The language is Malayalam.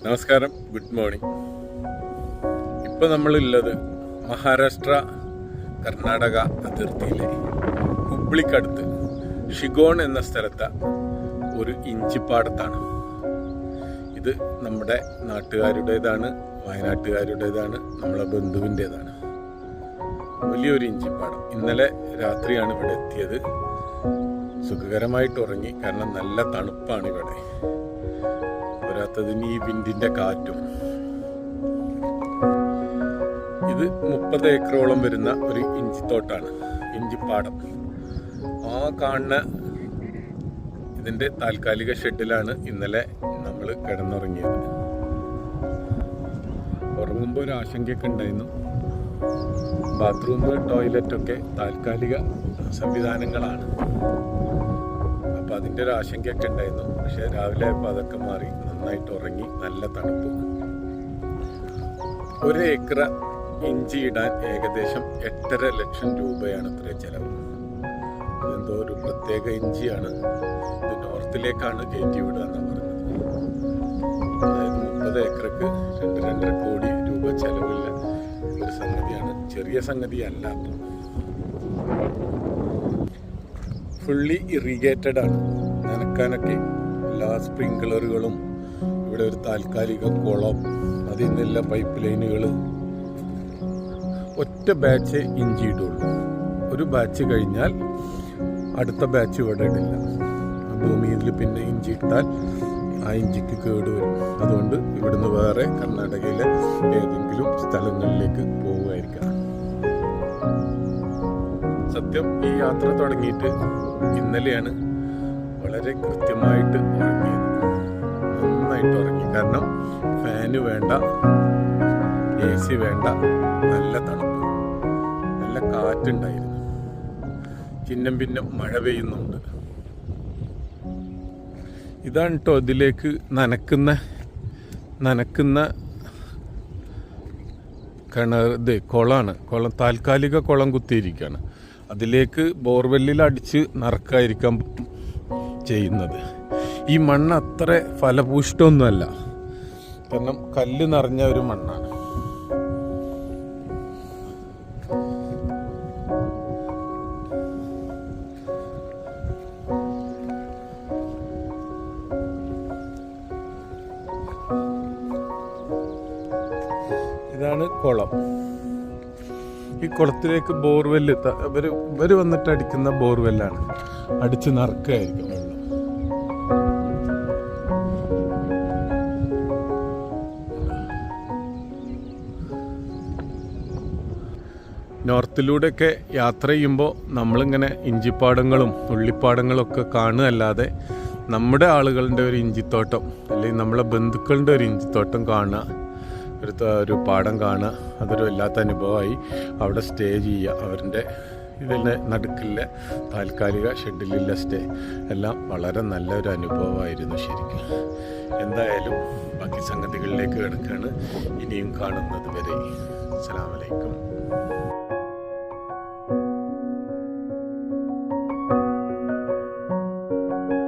നമസ്കാരം, ഗുഡ് മോർണിംഗ്. ഇപ്പോൾ നമ്മളുള്ളത് മഹാരാഷ്ട്ര കർണാടക അതിർത്തിയിലെ ഹുബ്ലിക്കടുത്ത് ഷിഗോൺ എന്ന സ്ഥലത്തെ ഒരു ഇഞ്ചിപ്പാടത്താണ്. ഇത് നമ്മുടെ നാട്ടുകാരുടേതാണ്, വയനാട്ടുകാരുടേതാണ്, നമ്മളെ ബന്ധുവിൻ്റേതാണ്. വലിയൊരു ഇഞ്ചിപ്പാടം. ഇന്നലെ രാത്രിയാണ് ഇവിടെ എത്തിയത്. സുഖകരമായിട്ട് ഉറങ്ങി, കാരണം നല്ല തണുപ്പാണ് ഇവിടെ. പോരാത്തതിന് ഈ വിൻഡിൻ്റെ കാറ്റും. ഇത് 30 ഏക്കറോളം വരുന്ന ഒരു ഇഞ്ചിത്തോട്ടാണ്, ഇഞ്ചിപ്പാടം. ആ കാണുന്ന ഇതിൻ്റെ താൽക്കാലിക ഷെഡിലാണ് ഇന്നലെ നമ്മൾ കിടന്നുറങ്ങിയത്. ഉറങ്ങുമ്പോൾ ഒരു ആശങ്കയൊക്കെ ഉണ്ടായിരുന്നു. ബാത്റൂം, ടോയ്ലറ്റൊക്കെ താൽക്കാലിക സംവിധാനങ്ങളാണ്. അപ്പോൾ അതിൻ്റെ ഒരു ആശങ്കയൊക്കെ ഉണ്ടായിരുന്നു. പക്ഷേ രാവിലെ ആയപ്പോൾ അതൊക്കെ മാറി, നന്നായിട്ട് ഉറങ്ങി. നല്ല തണുപ്പ്. 1 ഏക്കർ ഇഞ്ചി ഇടാൻ ഏകദേശം 8.5 ലക്ഷം രൂപയാണ് അത്ര ചിലവ്. ഇതെന്തോ ഒരു പ്രത്യേക ഇഞ്ചിയാണ്. ഇത് നോർത്തിലേക്കാണ് കയറ്റി വിടുക എന്നാണ് പറഞ്ഞത്. അതായത് 30 ഏക്കർക്ക് 2-2.5 കോടി രൂപ ചിലവില്ല ഒരു സംഗതിയാണ്. ചെറിയ സംഗതിയല്ല. ഫുള്ളി ഇറിഗേറ്റഡ് ആണ്. നനക്കാനൊക്കെ എല്ലാ സ്പ്രിങ്ക്ലറുകളും, ഇവിടെ ഒരു താൽക്കാലിക കുളം, അതിൽ നിന്നുള്ള പൈപ്പ് ലൈനുകൾ. ഒറ്റ ബാച്ച് ഇഞ്ചി ഇടുള്ളൂ. ഒരു ബാച്ച് കഴിഞ്ഞാൽ അടുത്ത ബാച്ച് ഇവിടെ ഇടില്ല. ഭൂമിയിൽ പിന്നെ ഇഞ്ചി ഇട്ടാൽ ആ ഇഞ്ചിക്ക് കേടുവരും. അതുകൊണ്ട് ഇവിടുന്ന് വേറെ കർണാടകയിലെ ഏതെങ്കിലും സ്ഥലങ്ങളിലേക്ക് പോവുമായിരിക്കാം. സത്യം, ഈ യാത്ര തുടങ്ങിയിട്ട് ഇന്നലെയാണ് വളരെ കൃത്യമായിട്ട് ഉറങ്ങിയത്. നന്നായിട്ട് ഉറങ്ങി. കാരണം ഫാന് വേണ്ട, AC വേണ്ട, നല്ല തണുപ്പ്, നല്ല കാറ്റുണ്ടായിരുന്നു. ചിഹ്നം ഭിന്നം മഴ പെയ്യുന്നുണ്ട്. ഇതാണ് കേട്ടോ ഇതിലേക്ക് നനക്കുന്ന കിണർ. ഇത് കുളമാണ്. കുളം താൽക്കാലിക കുളം കുത്തിയിരിക്കുകയാണ്. അതിലേക്ക് ബോർവെല്ലിൽ അടിച്ച് നറക്കായിരിക്കാം ചെയ്യുന്നത്. ഈ മണ്ണ് അത്ര ഫലഭൂഷ്ടമൊന്നുമല്ല, കാരണം കല്ല് നിറഞ്ഞ ഒരു മണ്ണാണ്. ഇതാണ് കുളം. ഈ കുളത്തിലേക്ക് ബോർവെല്ല് ഇവർ വന്നിട്ട് അടിക്കുന്ന ബോർവെല്ലാണ്. അടിച്ച് നറുക്കായിരിക്കും വെള്ളം. നോർത്തിലൂടെയൊക്കെ യാത്ര ചെയ്യുമ്പോൾ നമ്മളിങ്ങനെ ഇഞ്ചിപ്പാടങ്ങളും ഉള്ളിപ്പാടങ്ങളും ഒക്കെ കാണുകയല്ലാതെ നമ്മുടെ ആളുകളുടെ ഒരു ഇഞ്ചിത്തോട്ടം, അല്ലെങ്കിൽ നമ്മളെ ബന്ധുക്കളുടെ ഒരു ഇഞ്ചിത്തോട്ടം കാണുക, ഒരു പാടം കാണുക, അതൊരു വല്ലാത്ത അനുഭവമായി. അവിടെ സ്റ്റേ ചെയ്യുക, അവരുടെ ഇതിൻ്റെ നടുക്കിലെ താൽക്കാലിക ഷെഡിലുള്ള സ്റ്റേ എല്ലാം വളരെ നല്ലൊരു അനുഭവമായിരുന്നു ശരിക്കും. എന്തായാലും ബാക്കി സംഗതികളിലേക്ക് കിടക്കുകയാണ്. ഇനിയും കാണുന്നത് വരെ അസ്സലാമു അലൈക്കും.